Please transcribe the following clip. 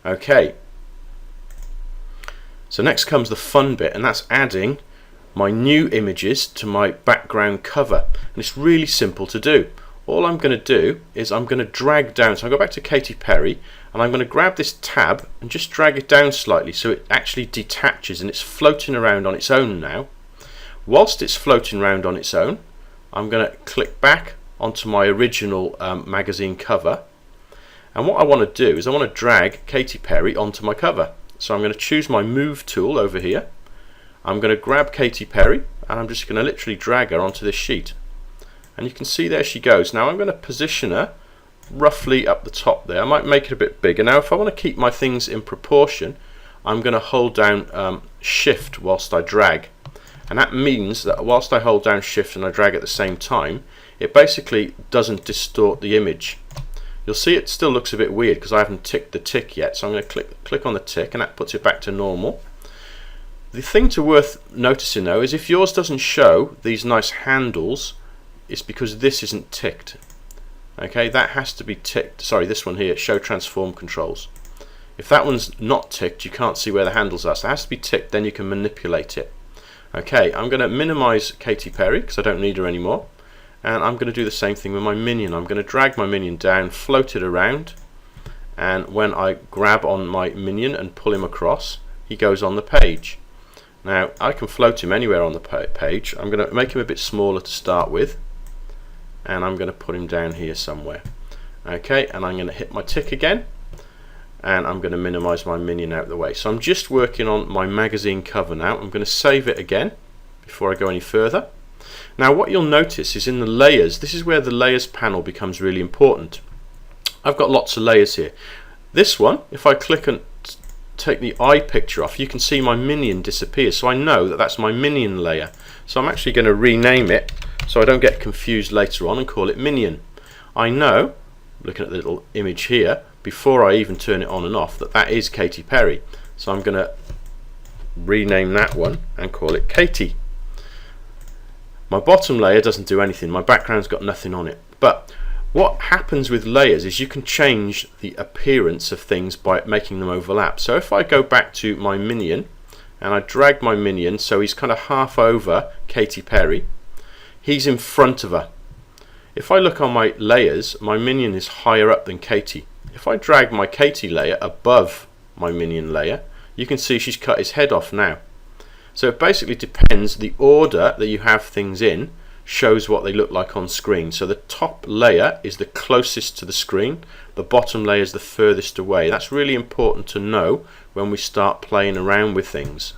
Okay, so next comes the fun bit, and that's adding my new images to my background cover. And it's really simple to do. All I'm going to do is I'm going to drag down, so I'll go back to Katy Perry, and I'm going to grab this tab and just drag it down slightly so it actually detaches and it's floating around on its own now. Whilst it's floating around on its own, I'm going to click back onto my original magazine cover, and what I want to do is I want to drag Katy Perry onto my cover. So I'm going to choose my move tool over here. I'm going to grab Katy Perry and I'm just going to literally drag her onto this sheet, and you can see there she goes. Now I'm going to position her roughly up the top there. I might make it a bit bigger. Now if I want to keep my things in proportion, I'm going to hold down shift whilst I drag, and that means that whilst I hold down shift and I drag at the same time, it basically doesn't distort the image. You'll see it still looks a bit weird because I haven't ticked the tick yet, so I'm going to click on the tick and that puts it back to normal. The thing to worth noticing though is if yours doesn't show these nice handles, it's because this isn't ticked. Okay, that has to be ticked. Sorry, this one here, show transform controls. If that one's not ticked, you can't see where the handles are, so it has to be ticked, then you can manipulate it. Okay, I'm going to minimize Katy Perry because I don't need her anymore, and I'm going to do the same thing with my minion. I'm going to drag my minion down, float it around, and when I grab on my minion and pull him across, he goes on the page. Now I can float him anywhere on the page. I'm going to make him a bit smaller to start with, and I'm going to put him down here somewhere. Okay, and I'm going to hit my tick again, and I'm going to minimize my minion out of the way. So I'm just working on my magazine cover now. I'm going to save it again before I go any further. Now what you'll notice is in the layers, this is where the layers panel becomes really important. I've got lots of layers here. This one, if I click and take the eye picture off, you can see my minion disappears, so I know that that's my minion layer. So I'm actually going to rename it so I don't get confused later on and call it minion. I know, looking at the little image here, before I even turn it on and off, that that is Katy Perry. So I'm going to rename that one and call it Katy. My bottom layer doesn't do anything, my background's got nothing on it. But what happens with layers is you can change the appearance of things by making them overlap. So if I go back to my minion and I drag my minion so he's kind of half over Katy Perry, he's in front of her. If I look on my layers, my minion is higher up than Katy. If I drag my Katy layer above my minion layer, you can see she's cut his head off now. So it basically depends, the order that you have things in shows what they look like on screen. So the top layer is the closest to the screen, the bottom layer is the furthest away. That's really important to know when we start playing around with things.